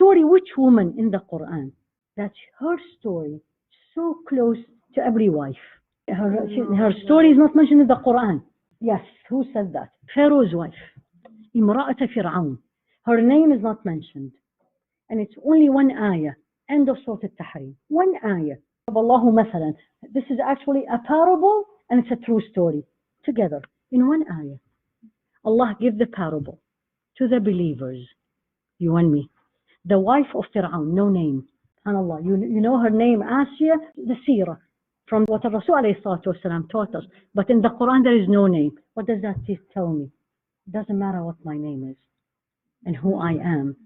story, which woman in the Quran, that her story so close to every wife? Her story is not mentioned in the Quran. Yes, who said that? Pharaoh's wife, Imra'at Fir'aun. Her name is not mentioned. And it's only one ayah. End of Surah Al-Tahrim. One ayah. Allahu mathalan. This is actually a parable and it's a true story. Together, in one ayah. Allah gave the parable to the believers, you and me. The wife of Fir'aun, no name. SubhanAllah. You know her name, Asiya, the seerah, from what Rasul ﷺ taught us. But in the Quran, there is no name. What does that tell me? It doesn't matter what my name is and who I am.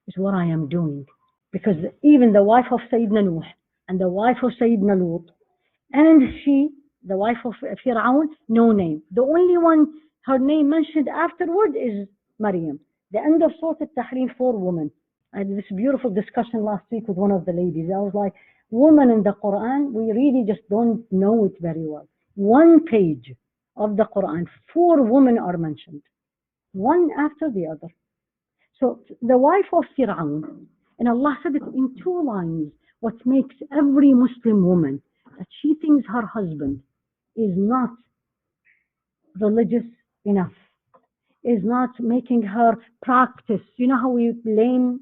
It's what I am doing. Because even the wife of Sayyidina Nuh and the wife of Sayyidina Lut and she, the wife of Fir'aun, no name. The only one, her name mentioned afterward is Maryam. The end of Surah Al-Tahrim, 4 women. I had this beautiful discussion last week with one of the ladies. I was like, women in the Quran, we really just don't know it very well. One page of the Quran, 4 women are mentioned, one after the other. So the wife of Fir'aun, and Allah said it in 2 lines, what makes every Muslim woman, that she thinks her husband is not religious enough, is not making her practice. You know how we blame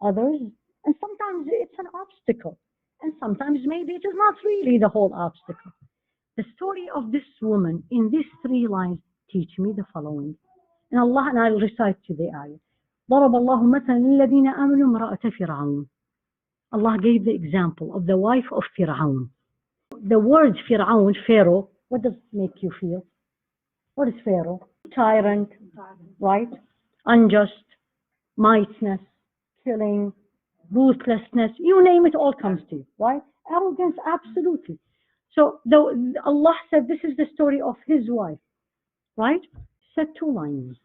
others? And sometimes it's an obstacle. And sometimes maybe it is not really the whole obstacle. The story of this woman in these 3 lines teach me the following. And Allah, and I'll recite to the ayah. ضرب الله مثلا للذين آمنوا امرأة فرعون. Allah gave the example of the wife of Fir'aun. The word Fir'aun, Pharaoh, what does it make you feel? What is Pharaoh? Tyrant, right? Unjust, mightiness, killing, ruthlessness, you name it, all comes to you, right? Arrogance, absolutely. So Allah said this is the story of his wife, right? Said 2 lines.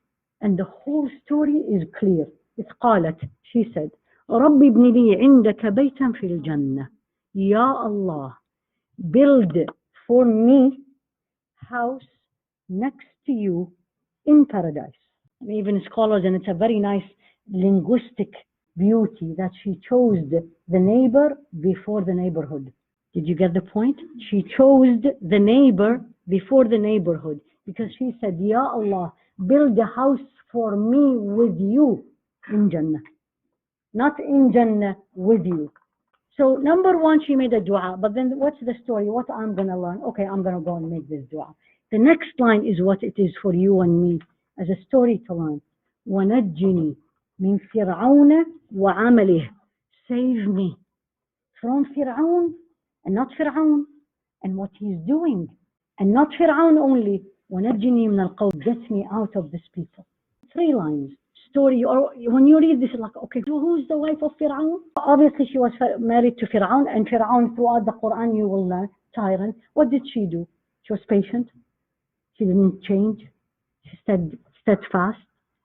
And the whole story is clear. It's قالت, she said, رَبِّ ابْنِ لِي عِنْدَكَ بَيْتًا فِي الْجَنَّةِ. Ya Allah, build for me house next to you in paradise. And even scholars, and it's a very nice linguistic beauty that she chose the neighbor before the neighborhood. Did you get the point? She chose the neighbor before the neighborhood because she said, Ya Allah, build a house for me with you in Jannah. Not in Jannah, with you. So number 1, she made a dua. But then what's the story? What I'm going to learn? Okay, I'm going to go and make this dua. The next line is what it is for you and me as a story to learn. وَنَجِّنِي مِنْ فِرْعَوْنَ وَعَمَلِهِ. Save me from Fir'aun and not Fir'aun and what he's doing. And not Fir'aun only. وَنَجِّنِي مِنَ الْقَوْمِ. Get me out of these people. 3 lines. Story, or when you read this, like, okay, so who's the wife of Fir'aun? Obviously, she was married to Fir'aun, and Fir'aun, throughout the Quran, you will learn, tyrant. What did she do? She was patient. She didn't change. She stayed steadfast,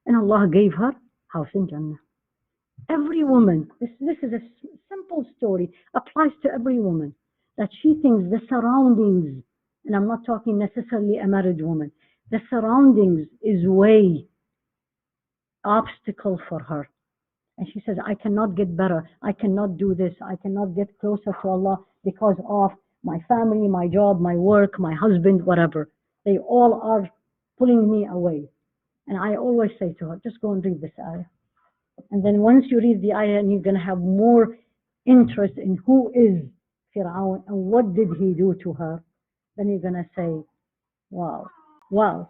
and Allah gave her house in Jannah. Every woman, this is a simple story, applies to every woman, that she thinks the surroundings, and I'm not talking necessarily a married woman, the surroundings is way obstacle for her. And she says, I cannot get better. I cannot do this. I cannot get closer to Allah because of my family, my job, my work, my husband, whatever. They all are pulling me away. And I always say to her, just go and read this ayah. And then once you read the ayah, and you're going to have more interest in who is Fir'aun and what did he do to her, then you're going to say, wow, wow.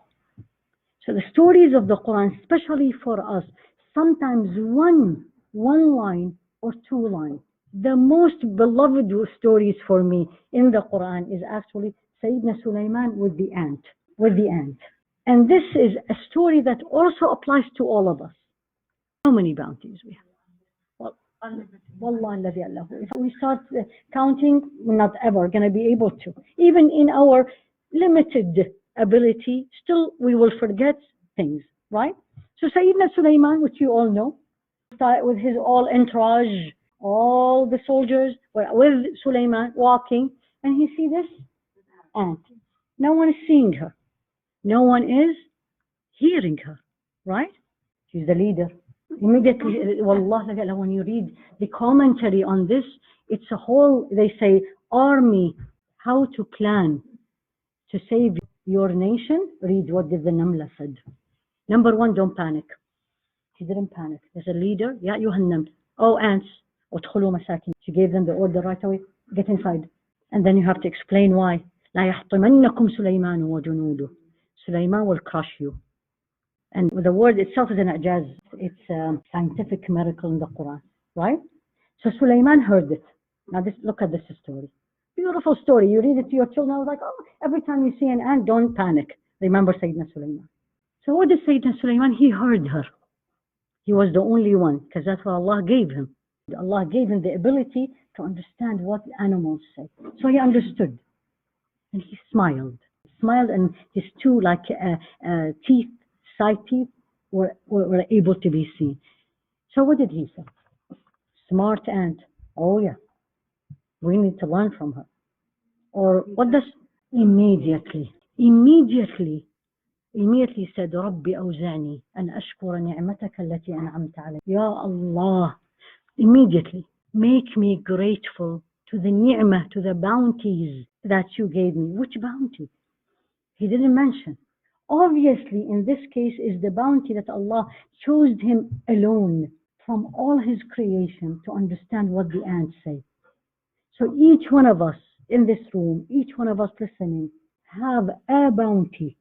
So the stories of the Quran, especially for us, sometimes one line or 2 lines. The most beloved stories for me in the Quran is actually Sayyidina Sulaiman with the ant. And this is a story that also applies to all of us. How many bounties we have? Well, if we start counting, we're not ever going to be able to. Even in our limited ability, still we will forget things, right? So Sayyidina Sulaiman, which you all know, with his all entourage, all the soldiers were with Sulaiman walking, and he sees this ant. No one is seeing her. No one is hearing her, right? She's the leader. Immediately, wallah, when you read the commentary on this, it's a whole, they say, army, how to plan to save your nation. Read what did the Namla said. Number one, don't panic. She didn't panic. There's a leader, Ya أيها النمل. Oh, ants, ادخلوا مساكن. She gave them the order right away, get inside. And then you have to explain why. لا يحطمنكم سليمان وجنوده. Sulaiman will crush you. And the word itself is an ijaz. It's a scientific miracle in the Quran, right? So Sulaiman heard it. Now look at this story. Beautiful story. You read it to your children. I was like, oh, every time you see an ant, don't panic. Remember Sayyidina Sulaiman. So what did Sayyidina Sulaiman? He heard her. He was the only one, because that's what Allah gave him. Allah gave him the ability to understand what animals say. So he understood. And he smiled. Smiled, and his two teeth, side teeth, were able to be seen. So what did he say? Smart ant. Oh yeah, we need to learn from her. Or what does immediately said, ربي أوزعني أن أشكر نعمتك التي أنعمت علي. Ya Allah, immediately make me grateful to the ni'mah, to the bounties that you gave me. Which bounty? He didn't mention. Obviously, in this case, is the bounty that Allah chose him alone from all his creation to understand what the ants say. So each one of us in this room, each one of us listening, have a bounty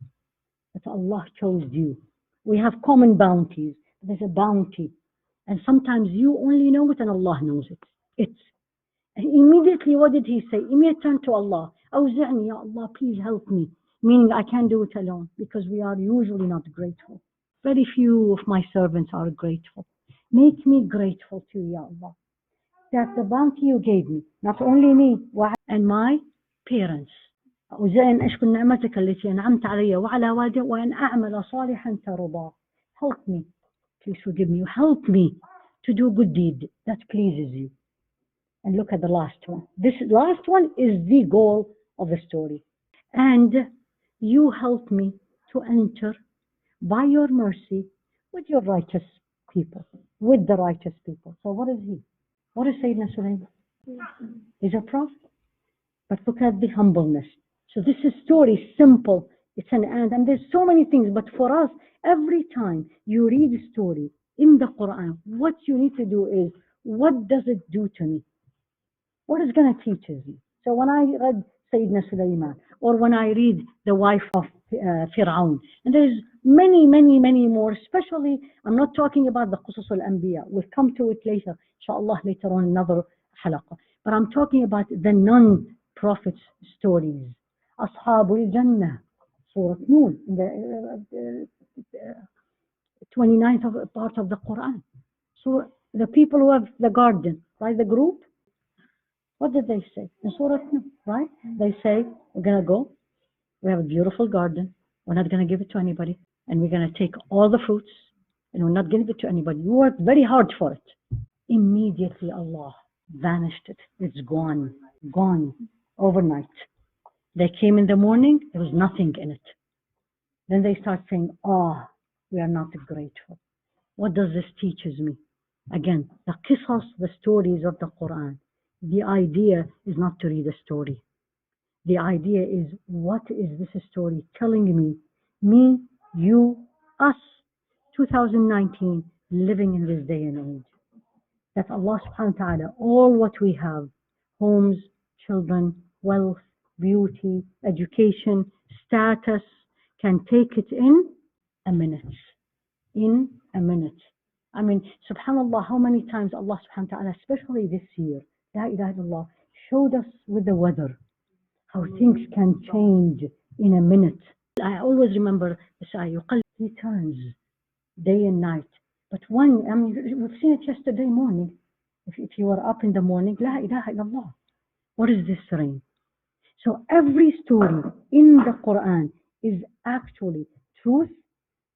that Allah chose you. We have common bounties. There's a bounty. And sometimes you only know it and Allah knows it. And immediately, what did he say? Immediately turn to Allah. أوزعني, Ya Allah, please help me. Meaning I can't do it alone, because we are usually not grateful. Very few of my servants are grateful. Make me grateful to you, Ya Allah, that the bounty you gave me, not only me and my parents. أوزعني أن أشكر نعمتك التي أنعمت علي وعلى والدي وأن أعمل صالحا ترضاه. Help me, please forgive me. Help me to do good deed that pleases you. And look at the last one. This last one is the goal of the story. And you help me to enter by your mercy with your righteous people, with the righteous people. So what is he? What is Sayyidina Sulaiman? He's a prophet. But look at the humbleness. So this is story simple. It's an ant, and there's so many things. But for us, every time you read a story in the Quran, what you need to do is, what does it do to me? What is going to teach me? So when I read Sayyidina Sulaiman, or when I read the wife of Fir'aun, and there's many, many, many more, especially, I'm not talking about the Qusas al-Anbiya. We'll come to it later, inshallah, later on another halaqah. But I'm talking about the non-prophets stories. Ashabul Jannah, Surah Noon, in the 29th part of the Quran. So the people who have the garden, right, the group, what did they say? In Surah Noon, right? They say, we're going to go, we have a beautiful garden, we're not going to give it to anybody, and we're going to take all the fruits, and we're not going to give it to anybody. You worked very hard for it. Immediately Allah vanished it. It's gone overnight. They came in the morning, there was nothing in it. Then they start saying, we are not grateful. What does this teaches me? Again, the qisas, the stories of the Quran. The idea is not to read a story. The idea is, what is this story telling me? Me, you, us, 2019, living in this day and age. That Allah subhanahu wa ta'ala, all what we have, homes, children, wealth, beauty, education, status, can take it in a minute. In a minute. I mean, subhanAllah, how many times Allah subhanahu wa ta'ala, especially this year, La ilaha illallah, showed us with the weather, how things can change in a minute. I always remember this ayah, he turns day and night. But we've seen it yesterday morning. If you were up in the morning, La ilaha illallah. What is this rain? So every story in the Quran is actually truth,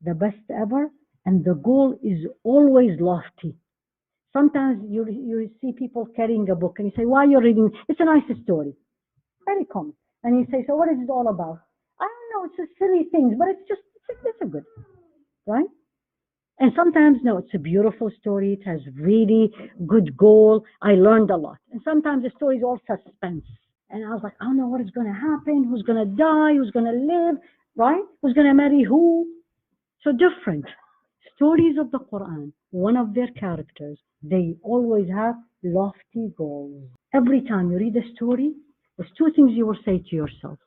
the best ever, and the goal is always lofty. Sometimes you see people carrying a book and you say, why are you reading? It's a nice story. Very common. And you say, so what is it all about? I don't know, it's just silly things, but it's a good, right? And sometimes, no, it's a beautiful story. It has really good goal. I learned a lot. And sometimes the story is all suspense. And I was like, I don't know what is going to happen, who's going to die, who's going to live, right? Who's going to marry who? So different. Stories of the Quran, one of their characters, they always have lofty goals. Every time you read a story, there's two things you will say to yourself.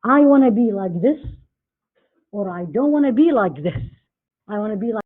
I want to be like this, or I don't want to be like this. I want to be like